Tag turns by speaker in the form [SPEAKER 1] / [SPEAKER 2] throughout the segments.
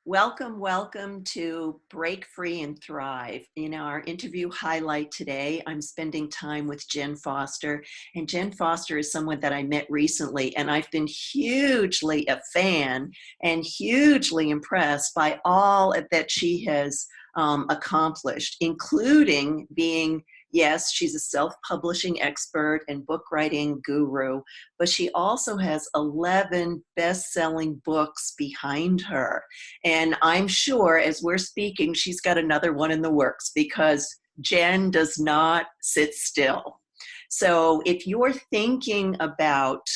[SPEAKER 1] Welcome, welcome to Break Free and Thrive. In our interview highlight today, I'm spending time with Jenn Foster. And Jenn Foster is someone that I met recently, and I've been hugely a fan and hugely impressed by all that she has accomplished, including being, yes, she's a self-publishing expert and book writing guru, but she also has 11 best-selling books behind her. And I'm sure as we're speaking, she's got another one in the works because Jenn does not sit still. So if you're thinking about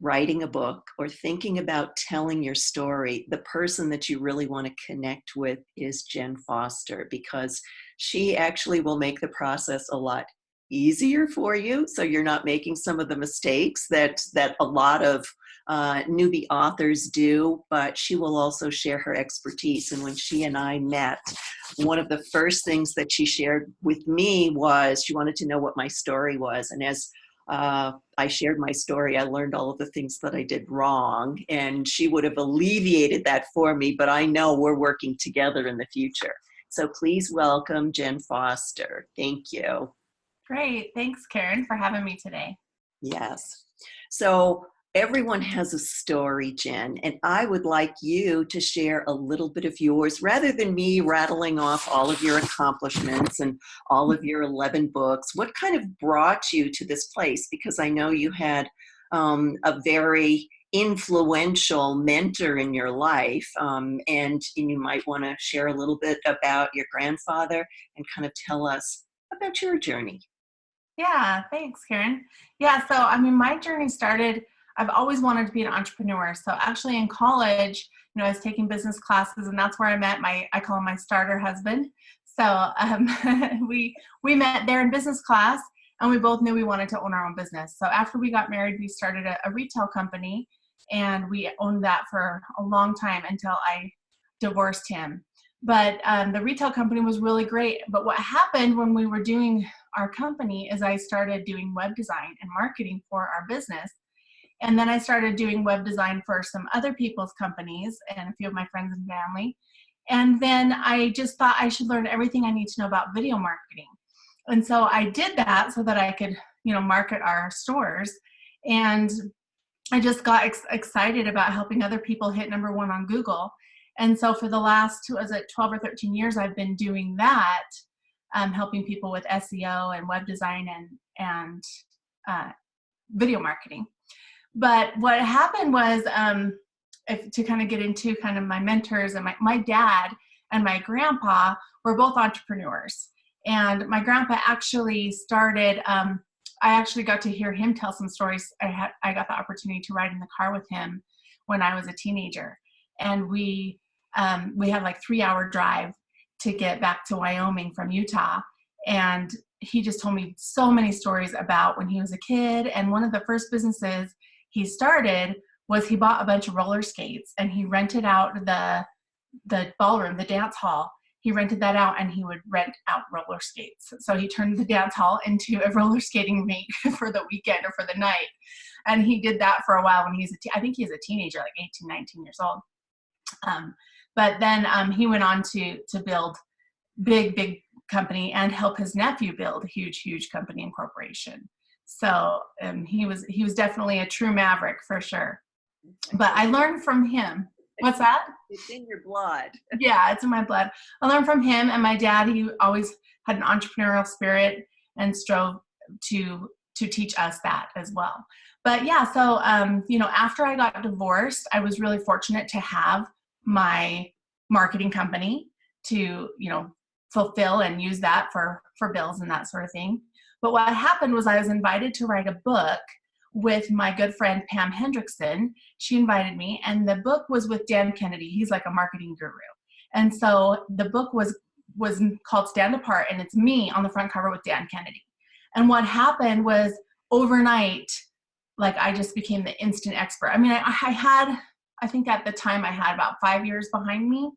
[SPEAKER 1] writing a book or thinking about telling your story, the person that you really want to connect with is Jenn Foster, because she actually will make the process a lot easier for you. So you're not making some of the mistakes that a lot of newbie authors do, but she will also share her expertise. And when she and I met, one of the first things that she shared with me was she wanted to know what my story was. And as I shared my story, I learned all of the things that I did wrong, and she would have alleviated that for me, but I know we're working together in the future. So please welcome Jenn Foster. Thank you.
[SPEAKER 2] Great. Thanks, Karen, for having me today.
[SPEAKER 1] Yes. So everyone has a story, Jenn, and I would like you to share a little bit of yours rather than me rattling off all of your accomplishments and all of your 11 books. What kind of brought you to this place? Because I know you had a very influential mentor in your life, and you might want to share a little bit about your grandfather and kind of tell us about your journey.
[SPEAKER 2] Yeah, thanks, Karen. Yeah, so my journey started, I've always wanted to be an entrepreneur. So actually in college, I was taking business classes, and that's where I met I call him my starter husband. So we met there in business class, and we both knew we wanted to own our own business. So after we got married, we started a retail company, and we owned that for a long time until I divorced him. But the retail company was really great. But what happened when we were doing our company is I started doing web design and marketing for our business. And then I started doing web design for some other people's companies and a few of my friends and family. And then I just thought I should learn everything I need to know about video marketing. And so I did that so that I could, market our stores. And I just got excited about helping other people hit number one on Google. And so for the last, 12 or 13 years, I've been doing that, helping people with SEO and web design and video marketing. But what happened was, to kind of get into kind of my mentors, and my dad and my grandpa were both entrepreneurs. And my grandpa actually started, I actually got to hear him tell some stories. I got the opportunity to ride in the car with him when I was a teenager. And we had like 3-hour drive to get back to Wyoming from Utah. And he just told me so many stories about when he was a kid. And one of the first businesses he started was he bought a bunch of roller skates, and he rented out the ballroom, the dance hall. He rented that out, and he would rent out roller skates. So he turned the dance hall into a roller skating rink for the weekend or for the night. And he did that for a while when I think he's a teenager, like 18, 19 years old. But then he went on to build big company and help his nephew build a huge company and corporation. So he was definitely a true maverick for sure. But I learned from him. What's that?
[SPEAKER 1] It's in your blood.
[SPEAKER 2] Yeah, it's in my blood. I learned from him and my dad. He always had an entrepreneurial spirit and strove to teach us that as well. But yeah, so after I got divorced, I was really fortunate to have my marketing company to fulfill and use that for bills and that sort of thing. But what happened was I was invited to write a book with my good friend Pam Hendrickson. She invited me, and the book was with Dan Kennedy. He's like a marketing guru. And so the book was called Stand Apart, and it's me on the front cover with Dan Kennedy. And what happened was overnight, like I just became the instant expert. I think at the time I had about 5 years behind me,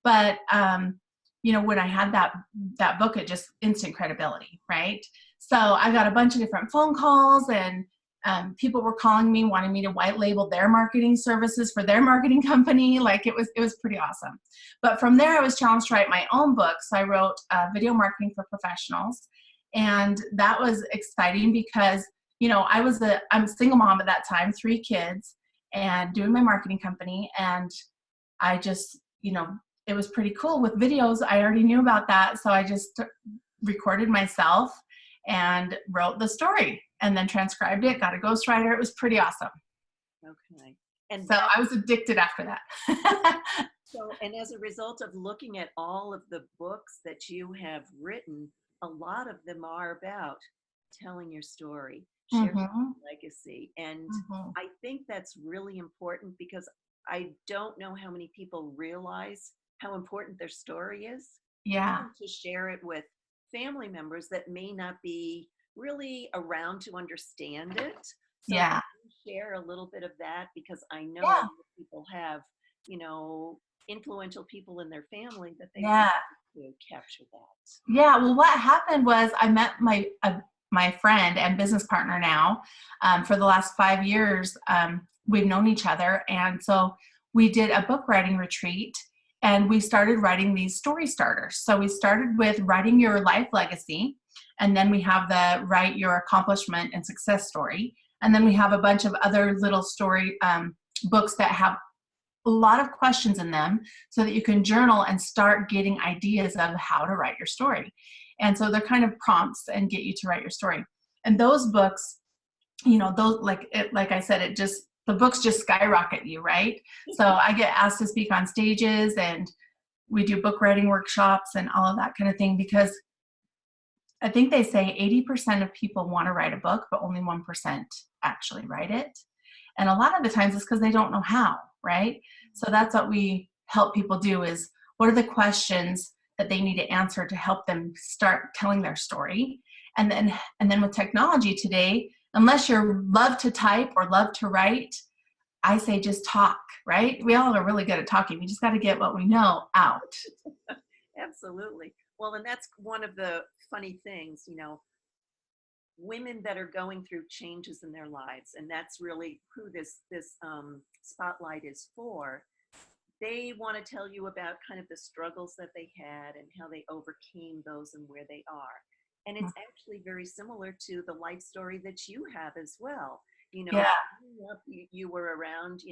[SPEAKER 2] but when I had that book, it just instant credibility, right? So I got a bunch of different phone calls and People were calling me, wanting me to white label their marketing services for their marketing company. Like it was pretty awesome. But from there, I was challenged to write my own book. So I wrote Video Marketing for Professionals. And that was exciting because, I'm a single mom at that time, 3 kids, and doing my marketing company. And I just, it was pretty cool with videos. I already knew about that. So I just recorded myself and wrote the story and then transcribed it, got a ghostwriter. It was pretty awesome.
[SPEAKER 1] Okay. And
[SPEAKER 2] so I was addicted after that.
[SPEAKER 1] And as a result of looking at all of the books that you have written, a lot of them are about telling your story, sharing your legacy. And I think that's really important because I don't know how many people realize how important their story is.
[SPEAKER 2] Yeah.
[SPEAKER 1] Even to share it with family members that may not be really around to understand it. So
[SPEAKER 2] yeah.
[SPEAKER 1] Share a little bit of that because I know people have, influential people in their family that they want to capture that.
[SPEAKER 2] Yeah. Well, what happened was I met my friend and business partner now for the last 5 years. We've known each other. And so we did a book writing retreat and we started writing these story starters. So we started with writing your life legacy. And then we have the write your accomplishment and success story. And then we have a bunch of other little story books that have a lot of questions in them so that you can journal and start getting ideas of how to write your story. And so they're kind of prompts and get you to write your story. And those books, those like I said, the books just skyrocket you, right? So I get asked to speak on stages and we do book writing workshops and all of that kind of thing because I think they say 80% of people want to write a book, but only 1% actually write it. And a lot of the times it's because they don't know how, right? So that's what we help people do is what are the questions that they need to answer to help them start telling their story. And then with technology today, unless you love to type or love to write, I say just talk, right? We all are really good at talking. We just got to get what we know out.
[SPEAKER 1] Absolutely. Well, and that's one of the funny things, women that are going through changes in their lives, and that's really who this spotlight is for. They want to tell you about kind of the struggles that they had and how they overcame those and where they are. And it's actually very similar to the life story that you have as well. Growing up, you were around,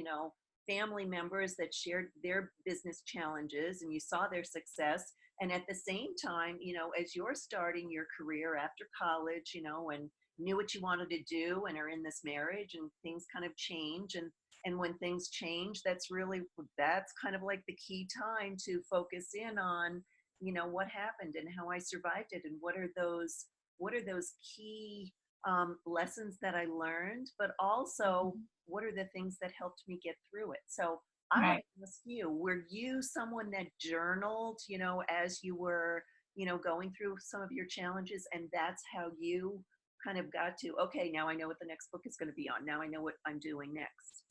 [SPEAKER 1] family members that shared their business challenges and you saw their success. And at the same time, as you're starting your career after college, and knew what you wanted to do and are in this marriage and things kind of change. And when things change, that's kind of like the key time to focus in on, what happened and how I survived it. And what are those key lessons that I learned, but also what are the things that helped me get through it. So I want to ask you, were you someone that journaled, as you were, going through some of your challenges, and that's how you kind of got to, okay, now I know what the next book is going to be on. Now I know what I'm doing next.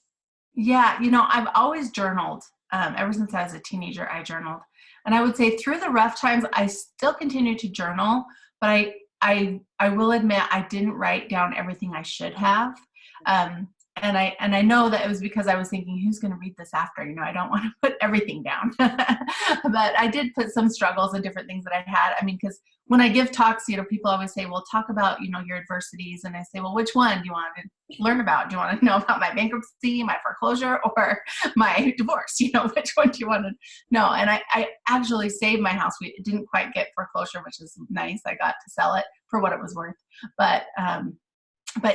[SPEAKER 2] Yeah, I've always journaled. Ever since I was a teenager, I journaled. And I would say through the rough times, I still continue to journal, but I will admit I didn't write down everything I should have. And I know that it was because I was thinking, who's going to read this after? I don't want to put everything down. But I did put some struggles and different things that I had. I mean, because when I give talks, people always say, well, talk about, your adversities. And I say, well, which one do you want to learn about? Do you want to know about my bankruptcy, my foreclosure, or my divorce? Which one do you want to know? And I actually saved my house. We didn't quite get foreclosure, which is nice. I got to sell it for what it was worth. But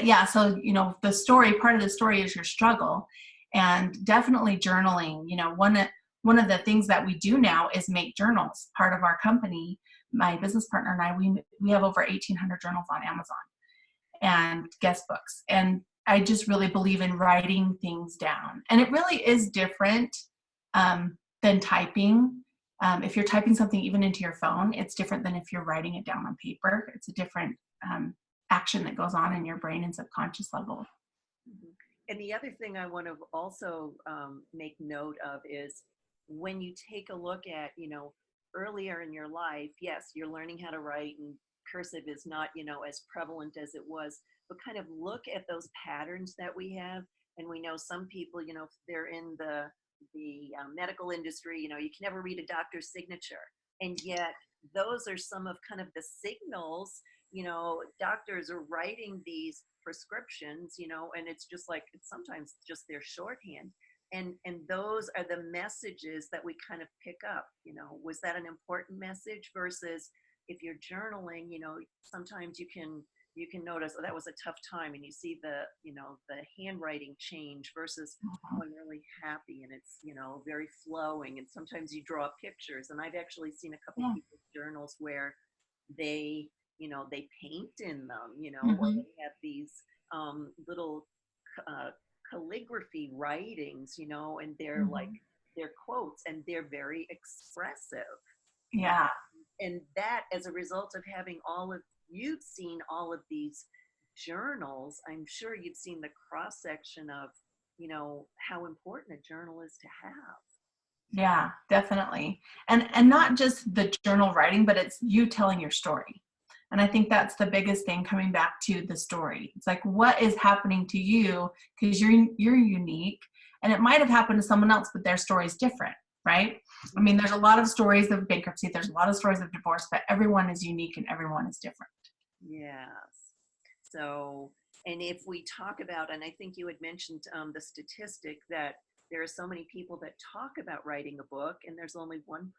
[SPEAKER 2] yeah, so, the story, part of the story is your struggle, and definitely journaling. One of the things that we do now is make journals. Part of our company, my business partner and I, we have over 1,800 journals on Amazon and guest books. And I just really believe in writing things down. And it really is different than typing. If you're typing something even into your phone, it's different than if you're writing it down on paper. It's a different action that goes on in your brain and subconscious level.
[SPEAKER 1] And the other thing I want to also make note of is when you take a look at, earlier in your life, yes, you're learning how to write and cursive is not, as prevalent as it was. but kind of look at those patterns that we have. And we know some people, you know, if they're in the medical industry, you know, you can never read a doctor's signature, and yet those are some of kind of the signals. You know, doctors are writing these prescriptions, you know, and it's just like, it's sometimes just their shorthand, and those are the messages that we kind of pick up. You know, was that an important message? Versus if you're journaling, you know, sometimes you can notice, oh, that was a tough time, and you see the, you know, the handwriting change versus, oh, I'm really happy, and it's, you know, very flowing. And sometimes you draw pictures, and I've actually seen a couple
[SPEAKER 2] Yeah.
[SPEAKER 1] people's journals where they, you know, they paint in them, you know, or
[SPEAKER 2] Mm-hmm.
[SPEAKER 1] they have these little uh, calligraphy writings, you know, and they're like,
[SPEAKER 2] Mm-hmm.
[SPEAKER 1] they're quotes, and they're very expressive, you know.
[SPEAKER 2] Yeah.
[SPEAKER 1] And that, as a result of having all of, you've seen all of these journals, I'm sure you've seen the cross section of, you know, how important a journal is to have.
[SPEAKER 2] Yeah, definitely. And not just the journal writing, but it's you telling your story. And I think that's the biggest thing, coming back to the story. It's like, what is happening to you? Because you're unique, and it might have happened to someone else, but their story is different, right? I mean, there's a lot of stories of bankruptcy, there's a lot of stories of divorce, but everyone is unique and everyone is different.
[SPEAKER 1] Yes. So, and if we talk about, and I think you had mentioned the statistic that there are so many people that talk about writing a book, and there's only 1%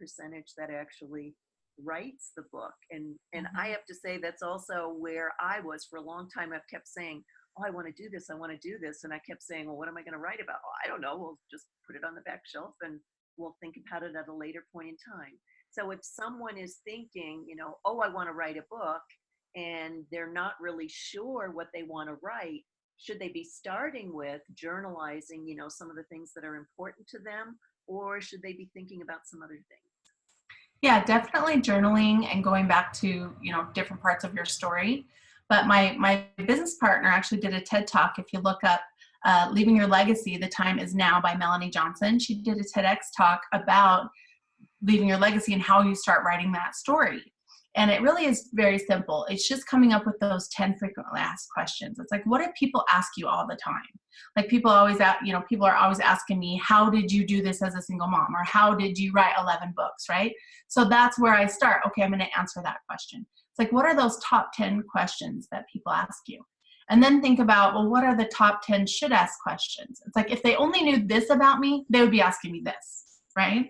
[SPEAKER 1] that actually writes the book. And I
[SPEAKER 2] Mhm.
[SPEAKER 1] have to say, that's also where I was for a long time. I've kept saying, oh, I want to do this, I want to do this, and I kept saying, well, what am I going to write about? Oh, I don't know. We'll just put it on the back shelf, and we'll think about it at a later point in time. So if someone is thinking, you know, oh, I want to write a book, and they're not really sure what they want to write, should they be starting with journalizing, you know, some of the things that are important to them, or should they be thinking about some other things?
[SPEAKER 2] Yeah, definitely journaling and going back to, different parts of your story. But my business partner actually did a TED Talk. If you look up Leaving Your Legacy, The Time Is Now by Melanie Johnson, she did a TEDx talk about leaving your legacy and how you start writing that story. And it really is very simple. It's just coming up with those 10 frequently asked questions. It's like, what do people ask you all the time? Like people always, people are always asking me, how did you do this as a single mom? Or how did you write 11 books, right? So that's where I start. Okay, I'm going to answer that question. It's like, what are those top 10 questions that people ask you? And then think about, well, what are the top 10 should ask questions? It's like, if they only knew this about me, they would be asking me this, right?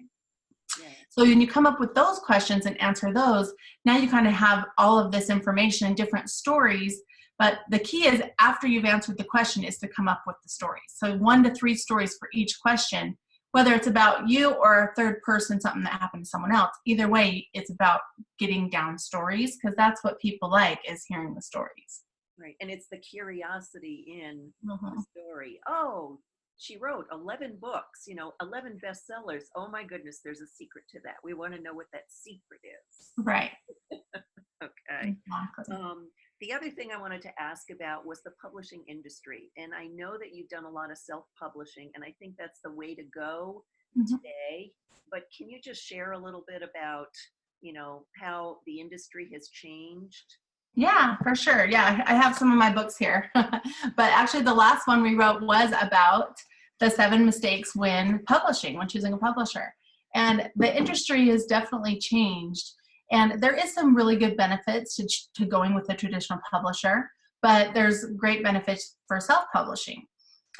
[SPEAKER 1] Yeah.
[SPEAKER 2] So when you come up with those questions and answer those, now you kind of have all of this information in different stories. But the key is, after you've answered the question, is to come up with the stories. So 1 to 3 stories for each question, whether it's about you or a third person, something that happened to someone else. Either way, it's about getting down stories, because that's what people like, is hearing the stories.
[SPEAKER 1] Right. And it's the curiosity in the
[SPEAKER 2] Mm-hmm.
[SPEAKER 1] story. Oh, she wrote 11 books, you know, 11 bestsellers. Oh my goodness, there's a secret to that. We want to know what that secret is.
[SPEAKER 2] Right.
[SPEAKER 1] Okay.
[SPEAKER 2] Exactly.
[SPEAKER 1] The other thing I wanted to ask about was the publishing industry. And I know that you've done a lot of self-publishing, and I think that's the way to go
[SPEAKER 2] Mm-hmm.
[SPEAKER 1] today. But can you just share a little bit about, you know, how the industry has changed?
[SPEAKER 2] Yeah, for sure. Yeah, I have some of my books here. But actually, the last one we wrote was about the 7 mistakes when publishing, when choosing a publisher. And the industry has definitely changed. And there is some really good benefits to going with a traditional publisher, but there's great benefits for self-publishing.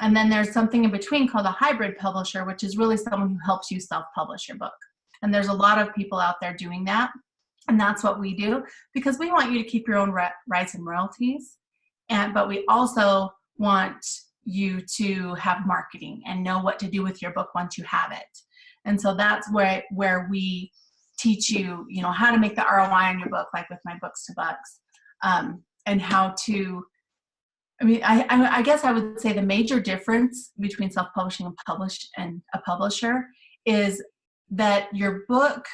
[SPEAKER 2] And then there's something in between called a hybrid publisher, which is really someone who helps you self-publish your book. And there's a lot of people out there doing that. And that's what we do, because we want you to keep your own rights and royalties. But we also want you to have marketing and know what to do with your book once you have it. And so that's where we teach you, how to make the ROI on your book, like with my Books to Bucks, and how to, I guess I would say the major difference between self-publishing and a publisher is that your book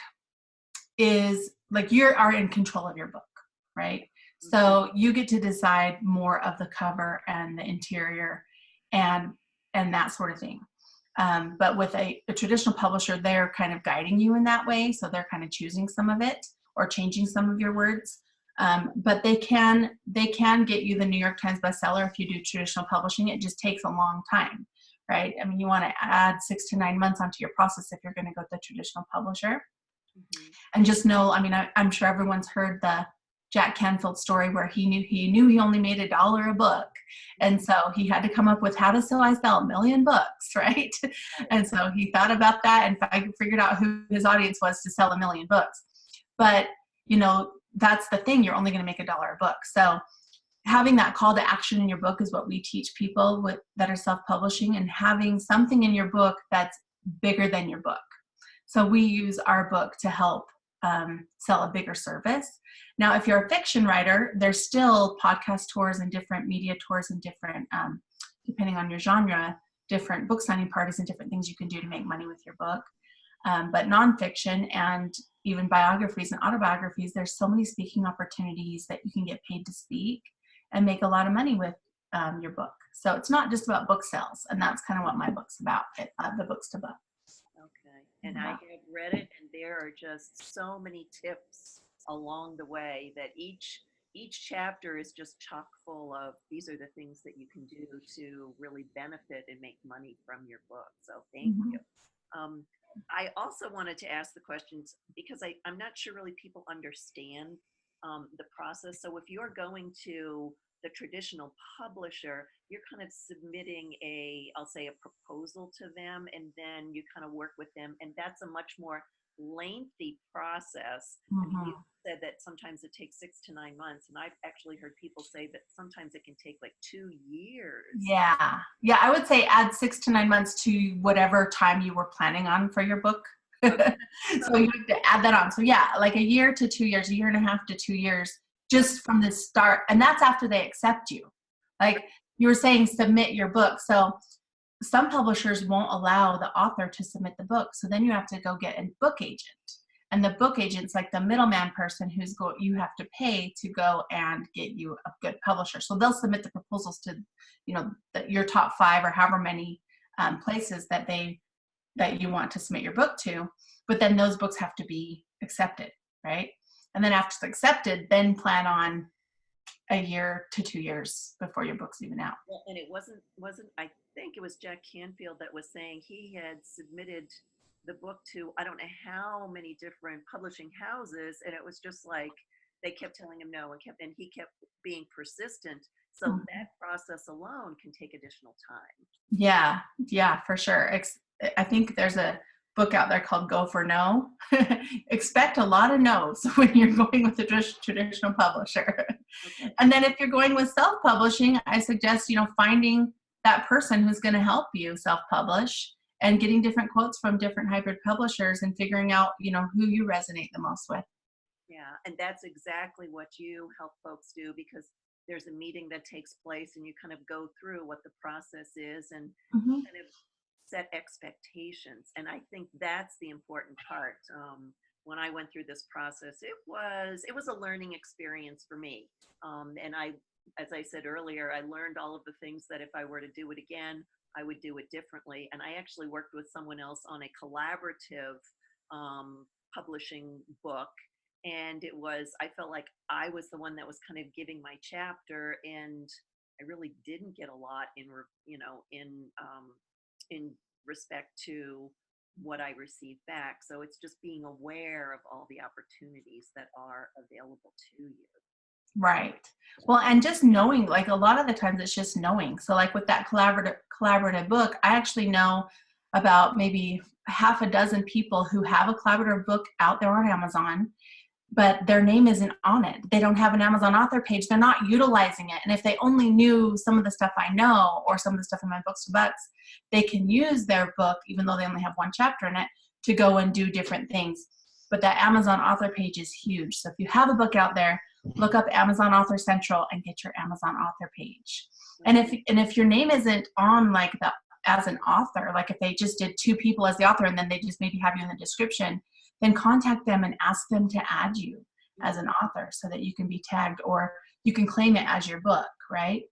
[SPEAKER 2] is like, you are in control of your book, right? So you get to decide more of the cover and the interior and that sort of thing. But with a traditional publisher, they're kind of guiding you in that way. So they're kind of choosing some of it or changing some of your words. But they can get you the New York Times bestseller if you do traditional publishing. It just takes a long time, right? I mean, you want to add 6 to 9 months onto your process if you're going to go with the traditional publisher.
[SPEAKER 1] Mm-hmm.
[SPEAKER 2] And just know, I mean, I'm sure everyone's heard the Jack Canfield story where he knew he only made $1 a book. And so he had to come up with how to sell 1 million books, right? And so he thought about that and figured out who his audience was to sell 1 million books. But, you know, that's the thing, you're only going to make $1 a book. So having that call to action in your book is what we teach people that are self-publishing, and having something in your book that's bigger than your book. So we use our book to help sell a bigger service. Now, if you're a fiction writer, there's still podcast tours and different media tours and different, depending on your genre, different book signing parties and different things you can do to make money with your book. But nonfiction and even biographies and autobiographies, there's so many speaking opportunities that you can get paid to speak and make a lot of money with your book. So it's not just about book sales, and that's kind of what my book's about, the Books to Book.
[SPEAKER 1] Okay, and I have read it, and there are just so many tips along the way that each chapter is just chock full of, these are the things that you can do to really benefit and make money from your book. So thank you. I also wanted to ask the questions because I'm not sure really people understand the process. So if you're going to the traditional publisher, you're kind of submitting I'll say a proposal to them, and then you kind of work with them, and that's a much more lengthy process. I mean, you said that sometimes it takes 6 to 9 months, and I've actually heard people say that sometimes it can take like 2 years.
[SPEAKER 2] Yeah, I would say add 6 to 9 months to whatever time you were planning on for your book. So you have to add that on. So yeah, like 1 year to 2 years, 1.5 to 2 years, just from the start. And that's after they accept you. Like you were saying, submit your book. So some publishers won't allow the author to submit the book. So then you have to go get a book agent. And the book agent's like the middleman person you have to pay to go and get you a good publisher. So they'll submit the proposals to, your top 5 or however many places that you want to submit your book to. But then those books have to be accepted, right? And then after it's accepted, then plan on 1 year to 2 years before your book's even out.
[SPEAKER 1] Well, and it wasn't I think it was Jack Canfield that was saying he had submitted the book to I don't know how many different publishing houses, and it was just like they kept telling him no, and he kept being persistent. So that process alone can take additional time.
[SPEAKER 2] Yeah, for sure. I think there's a book out there called Go for No. Expect a lot of no's when you're going with a traditional publisher. Okay. And then if you're going with self-publishing, I suggest, finding that person who's going to help you self-publish and getting different quotes from different hybrid publishers and figuring out, who you resonate the most with.
[SPEAKER 1] Yeah, and that's exactly what you help folks do, because there's a meeting that takes place and you kind of go through what the process is and kind of set expectations. And I think that's the important part. When I went through this process, it was a learning experience for me. And as I said earlier, I learned all of the things that if I were to do it again, I would do it differently. And I actually worked with someone else on a collaborative publishing book. And I felt like I was the one that was kind of giving my chapter, and I really didn't get a lot in respect to what I received back. So it's just being aware of all the opportunities that are available to you.
[SPEAKER 2] Right. Well, and just knowing, like a lot of the times it's just knowing. So like with that collaborative book, I actually know about maybe 6 people who have a collaborative book out there on Amazon, but their name isn't on it. They don't have an Amazon author page. They're not utilizing it. And if they only knew some of the stuff I know or some of the stuff in my Books to Bucks, they can use their book, even though they only have 1 chapter in it, to go and do different things. But that Amazon author page is huge. So if you have a book out there, look up Amazon Author Central and get your Amazon author page. And if your name isn't on as an author, like if they just did 2 people as the author and then they just maybe have you in the description, then contact them and ask them to add you as an author so that you can be tagged or you can claim it as your book, right?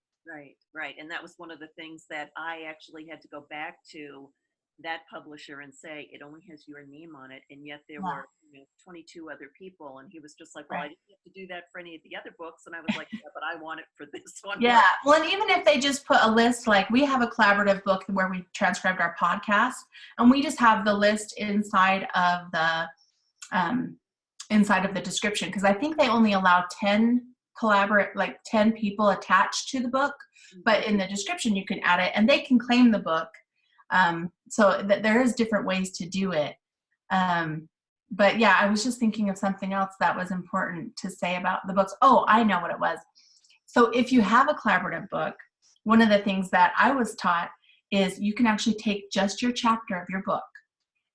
[SPEAKER 1] Right. And that was one of the things that I actually had to go back to that publisher and say it only has your name on it, and yet there
[SPEAKER 2] Yeah,
[SPEAKER 1] were 22 other people, and he was just like, well, I
[SPEAKER 2] right.
[SPEAKER 1] didn't have to do that for any of the other books, and I was like, yeah, but I want it for this one.
[SPEAKER 2] Yeah. Well, and even if they just put a list, like we have a collaborative book where we transcribed our podcast, and we just have the list um, inside of the description, because I think they only allow 10 people attached to the book, but in the description you can add it, and they can claim the book. So that there is different ways to do it. But yeah, I was just thinking of something else that was important to say about the books. Oh, I know what it was. So if you have a collaborative book, one of the things that I was taught is you can actually take just your chapter of your book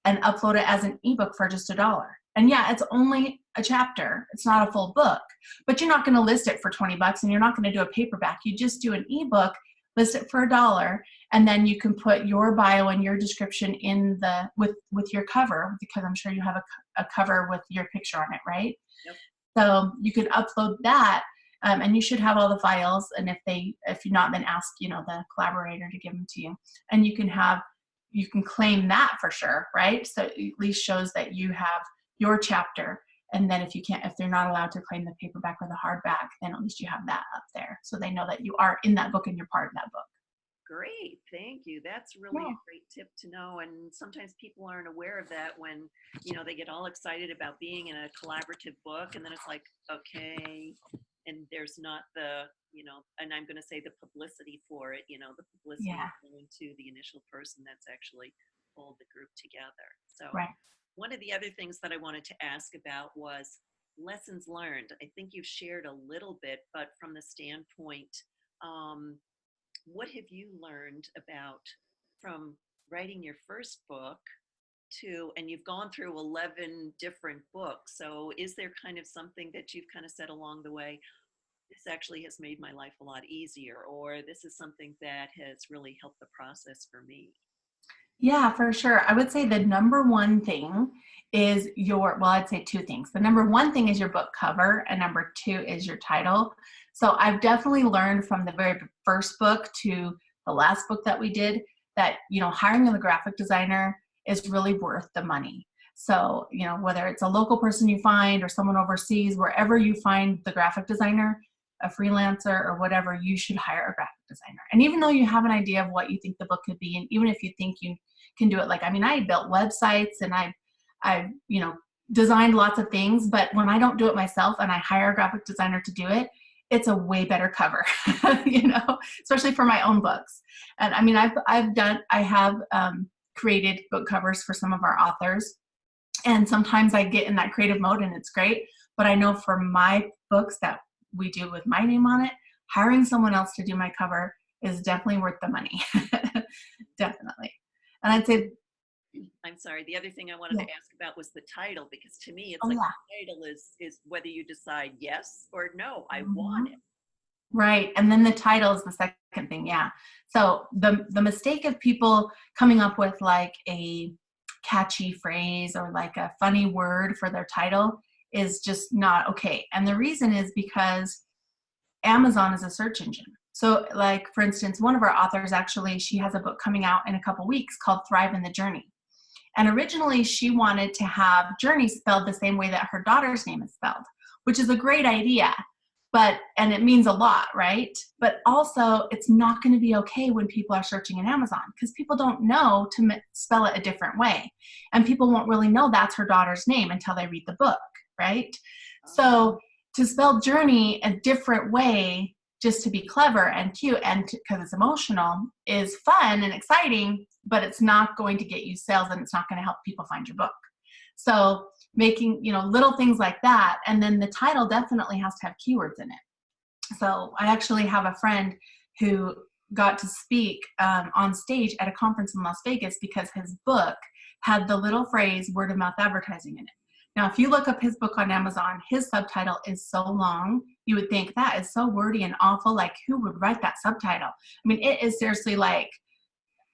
[SPEAKER 2] and upload it as an ebook for just $1. And yeah, it's only a chapter. It's not a full book, but you're not going to list it for 20 bucks, and you're not going to do a paperback. You just do an ebook, list it for $1, and then you can put your bio and your description in with your cover, because I'm sure you have a cover with your picture on it, right?
[SPEAKER 1] Yep.
[SPEAKER 2] So you could upload that. And you should have all the files, and if you're not, then ask the collaborator to give them to you, and you can claim that for sure, right? So it at least shows that you have your chapter, and then if they're not allowed to claim the paperback or the hardback, then at least you have that up there, so they know that you are in that book and you're part of that book.
[SPEAKER 1] Great, thank you. That's really
[SPEAKER 2] Yeah.
[SPEAKER 1] a great tip to know. And sometimes people aren't aware of that when, they get all excited about being in a collaborative book, and then it's like, okay, and there's not and I'm going to say the publicity for it, the publicity
[SPEAKER 2] Yeah.
[SPEAKER 1] going to the initial person that's actually pulled the group together. So
[SPEAKER 2] Right.
[SPEAKER 1] one of the other things that I wanted to ask about was lessons learned. I think you've shared a little bit, but from the standpoint, what have you learned about from writing your first book and you've gone through 11 different books. So is there kind of something that you've kind of said along the way, this actually has made my life a lot easier, or this is something that has really helped the process for me?
[SPEAKER 2] Yeah, for sure. I would say the number one thing is I'd say two things. The number one thing is your book cover, and number two is your title. So I've definitely learned from the very first book to the last book that we did that, hiring a graphic designer is really worth the money. So, whether it's a local person you find or someone overseas, wherever you find the graphic designer, a freelancer or whatever, you should hire a graphic designer. And even though you have an idea of what you think the book could be, and even if you think you can do it, I built websites and I've designed lots of things, but when I don't do it myself and I hire a graphic designer to do it, it's a way better cover, especially for my own books. And I have created book covers for some of our authors, and sometimes I get in that creative mode and it's great, but I know for my books that we do with my name on it, hiring someone else to do my cover is definitely worth the money. Definitely. And I'd say,
[SPEAKER 1] I'm sorry, the other thing I wanted to ask about was the title, because to me, it's
[SPEAKER 2] the
[SPEAKER 1] title is whether you decide yes or no, I want it.
[SPEAKER 2] Right. And then the title is the second thing. Yeah. So the mistake of people coming up with like a catchy phrase or like a funny word for their title is just not okay. And the reason is because Amazon is a search engine. So like, for instance, one of our authors, actually, she has a book coming out in a couple weeks called Thrive in the Journey. And originally she wanted to have Journey spelled the same way that her daughter's name is spelled, which is a great idea. And it means a lot, right? But also it's not going to be okay when people are searching in Amazon, because people don't know to spell it a different way. And people won't really know that's her daughter's name until they read the book, right? So to spell Journey a different way, just to be clever and cute and because it's emotional, is fun and exciting, but it's not going to get you sales, and it's not going to help people find your book. So making, little things like that. And then the title definitely has to have keywords in it. So I actually have a friend who got to speak on stage at a conference in Las Vegas because his book had the little phrase word of mouth advertising in it. Now, if you look up his book on Amazon, his subtitle is so long, you would think that is so wordy and awful. Like, who would write that subtitle? I mean, it is seriously like,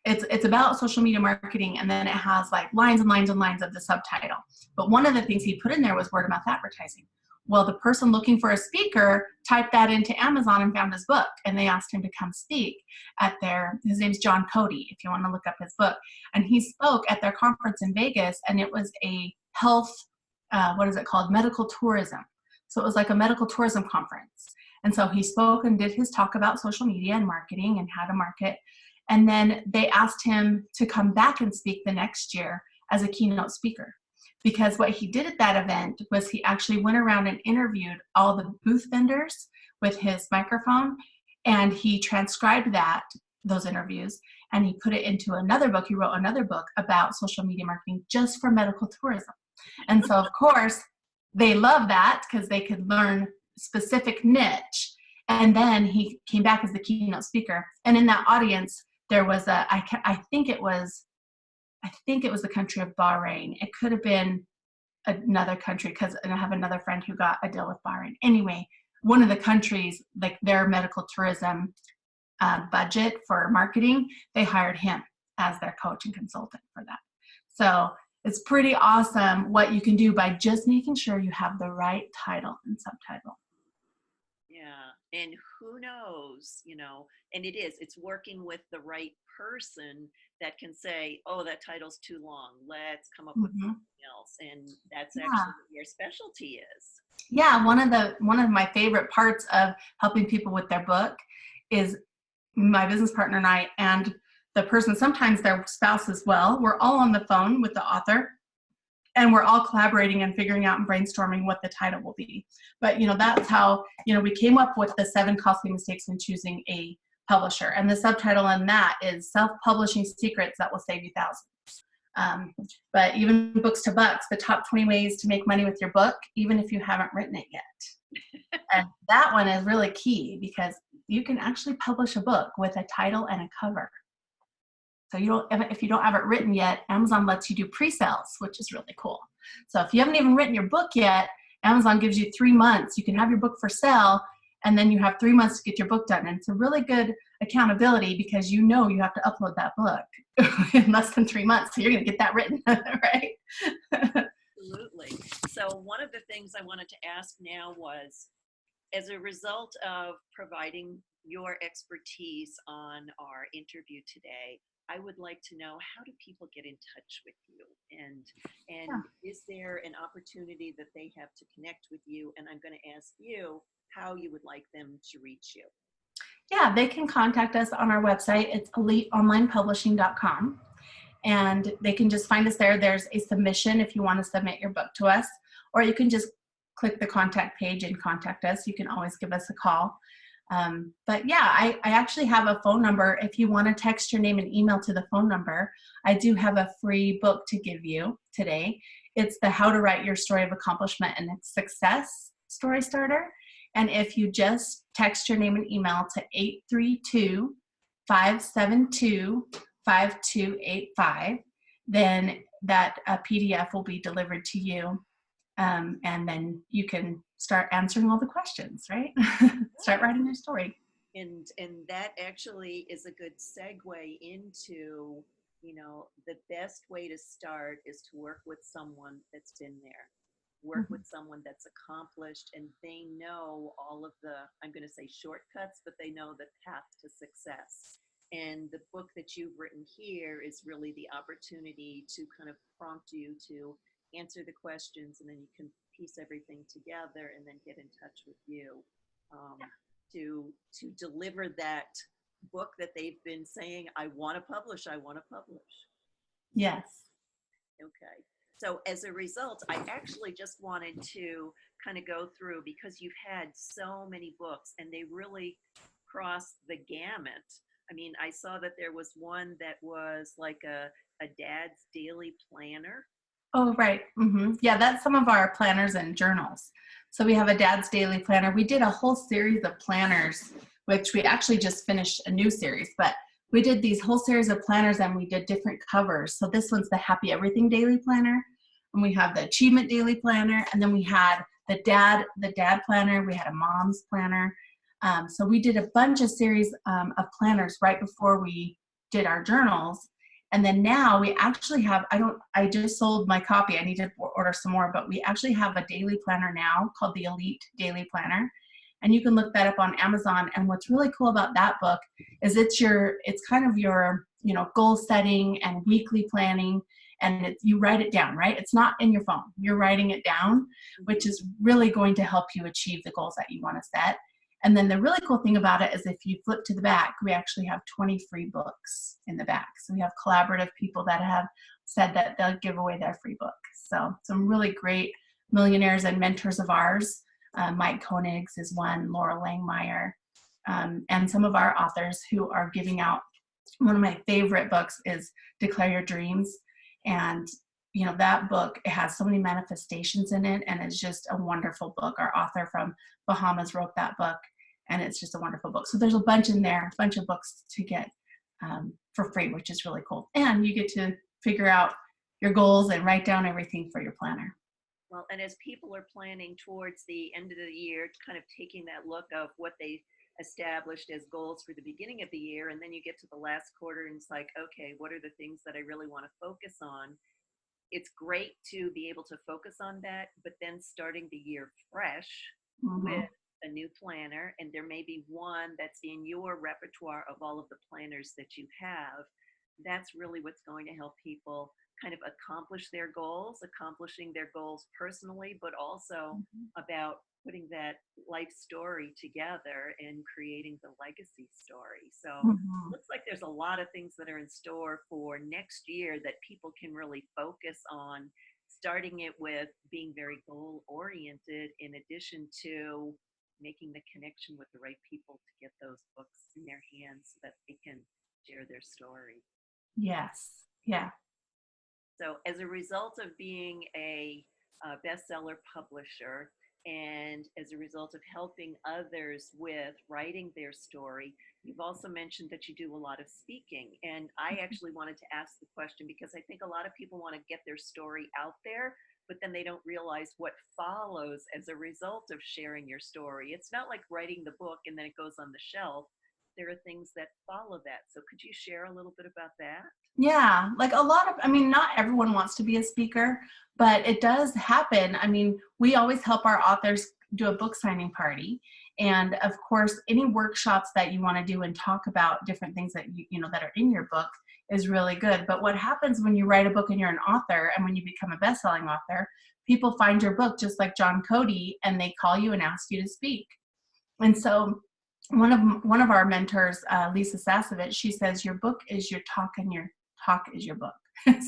[SPEAKER 2] it's about social media marketing, and then it has like lines and lines and lines of the subtitle. But one of the things he put in there was word of mouth advertising. Well, the person looking for a speaker typed that into Amazon and found his book, and they asked him to come speak at his name's John Cody, if you want to look up his book. And he spoke at their conference in Vegas, and it was a health, what is it called? Medical tourism. So it was like a medical tourism conference. And so he spoke and did his talk about social media and marketing and how to market. And then they asked him to come back and speak the next year as a keynote speaker. Because what he did at that event was he actually went around and interviewed all the booth vendors with his microphone, and he transcribed those interviews, and he put it into another book. He wrote another book about social media marketing just for medical tourism. And so, of course, they love that because they could learn specific niche. And then he came back as the keynote speaker. And in that audience, there was I think it was the country of Bahrain. It could have been another country because I have another friend who got a deal with Bahrain. Anyway, one of the countries, like their medical tourism budget for marketing, they hired him as their coach and consultant for that. So it's pretty awesome what you can do by just making sure you have the right title and subtitle.
[SPEAKER 1] Yeah. And who knows, and it's working with the right person that can say, oh, that title's too long. Let's come up with something else. And that's actually what your specialty is.
[SPEAKER 2] Yeah. One of my favorite parts of helping people with their book is my business partner and I, and the person, sometimes their spouse as well. We're all on the phone with the author, and we're all collaborating and figuring out and brainstorming what the title will be. But, that's how, we came up with the 7 costly mistakes in choosing a publisher. And the subtitle in that is Self-Publishing Secrets That Will Save You Thousands. But even Books to Bucks, the top 20 ways to make money with your book, even if you haven't written it yet. And that one is really key because you can actually publish a book with a title and a cover. So if you don't have it written yet, Amazon lets you do pre-sales, which is really cool. So if you haven't even written your book yet, Amazon gives you 3 months. You can have your book for sale, and then you have 3 months to get your book done. And it's a really good accountability because you have to upload that book in less than 3 months. So you're going to get that written, right?
[SPEAKER 1] Absolutely. So one of the things I wanted to ask now was, as a result of providing your expertise on our interview today, I would like to know, how do people get in touch with you? And is there an opportunity that they have to connect with you? And I'm going to ask you how you would like them to reach you.
[SPEAKER 2] Yeah, they can contact us on our website. It's eliteonlinepublishing.com. And they can just find us there. There's a submission if you want to submit your book to us, or you can just click the contact page and contact us. You can always give us a call. But yeah, I actually have a phone number. If you want to text your name and email to the phone number, I do have a free book to give you today. It's the How to Write Your Story of Accomplishment and Success Story Starter. And if you just text your name and email to 832-572-5285, then that PDF will be delivered to you. And then you can start answering all the questions, right? Start writing your story.
[SPEAKER 1] And that actually is a good segue into, the best way to start is to work with someone that's been there. Work with someone that's accomplished, and they know all of the, I'm going to say shortcuts, but they know the path to success. And the book that you've written here is really the opportunity to kind of prompt you to answer the questions, and then you can piece everything together and then get in touch with you to deliver that book that they've been saying, I want to publish.
[SPEAKER 2] Yes.
[SPEAKER 1] Okay. So as a result, I actually just wanted to kind of go through, because you've had so many books and they really cross the gamut. I mean, I saw that there was one that was like a dad's daily planner.
[SPEAKER 2] Oh, right. Yeah, that's some of our planners and journals. So we have a dad's daily planner. We did a whole series of planners, which we actually just finished a new series, but we did these whole series of planners and we did different covers. So this one's the Happy Everything Daily Planner, and we have the Achievement Daily Planner, and then we had the dad planner. We had a mom's planner. So we did a bunch of series of planners right before we did our journals. And then now we actually have, I just sold my copy. I need to order some more, but we actually have a daily planner now called the Elite Daily Planner. And you can look that up on Amazon. And what's really cool about that book is it's kind of your, goal setting and weekly planning. And you write it down, right? It's not in your phone. You're writing it down, which is really going to help you achieve the goals that you want to set. And then the really cool thing about it is if you flip to the back, we actually have 20 free books in the back. So we have collaborative people that have said that they'll give away their free book. So some really great millionaires and mentors of ours. Mike Koenigs is one, Laura Langmeyer, and some of our authors who are giving out. One of my favorite books is Declare Your Dreams. And that book, it has so many manifestations in it, and it's just a wonderful book. Our author from Bahamas wrote that book, and it's just a wonderful book. So there's a bunch in there, a bunch of books to get for free, which is really cool. And you get to figure out your goals and write down everything for your planner.
[SPEAKER 1] Well, and as people are planning towards the end of the year, kind of taking that look of what they established as goals for the beginning of the year, and then you get to the last quarter and it's like, okay, what are the things that I really want to focus on? It's great to be able to focus on that, but then starting the year fresh with a new planner, and there may be one that's in your repertoire of all of the planners that you have. That's really what's going to help people kind of accomplishing their goals personally, but also about putting that life story together and creating the legacy story. So looks like there's a lot of things that are in store for next year that people can really focus on, starting it with being very goal oriented, in addition to making the connection with the right people to get those books in their hands so that they can share their story.
[SPEAKER 2] Yes. Yeah.
[SPEAKER 1] So as a result of being a bestseller publisher, and as a result of helping others with writing their story, you've also mentioned that you do a lot of speaking. And I actually wanted to ask the question because I think a lot of people want to get their story out there, but then they don't realize what follows as a result of sharing your story. It's not like writing the book and then it goes on the shelf. There are things that follow that. So could you share a little bit about that?
[SPEAKER 2] Yeah, like not everyone wants to be a speaker, but it does happen. I mean, we always help our authors do a book signing party. And of course, any workshops that you want to do and talk about different things that that are in your book is really good. But what happens when you write a book and you're an author, and when you become a best-selling author, people find your book just like John Cody, and they call you and ask you to speak. And so one of our mentors, Lisa Sasovich, she says your book is your talk and your talk is your book.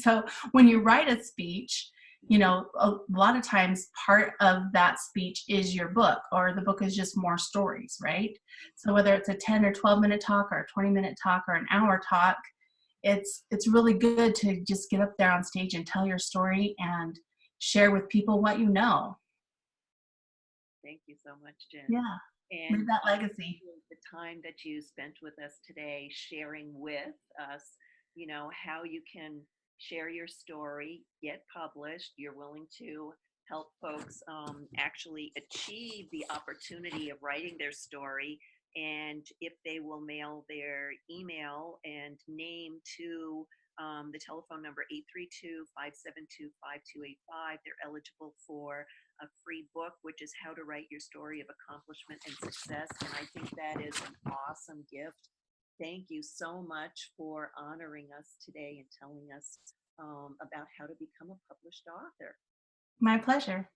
[SPEAKER 2] So when you write a speech, a lot of times part of that speech is your book, or the book is just more stories, right? So whether it's a 10 or 12-minute talk or a 20-minute talk or an hour talk, it's really good to just get up there on stage and tell your story and share with people what you know.
[SPEAKER 1] Thank you so much, Jen.
[SPEAKER 2] Yeah.
[SPEAKER 1] And
[SPEAKER 2] that legacy.
[SPEAKER 1] The time that you spent with us today, sharing with us, how you can share your story, get published. You're willing to help folks actually achieve the opportunity of writing their story. And if they will mail their email and name to the telephone number 832-572-5285, they're eligible for a free book, which is How to Write Your Story of Accomplishment and Success. And I think that is an awesome gift. Thank you so much for honoring us today and telling us about how to become a published author.
[SPEAKER 2] My pleasure.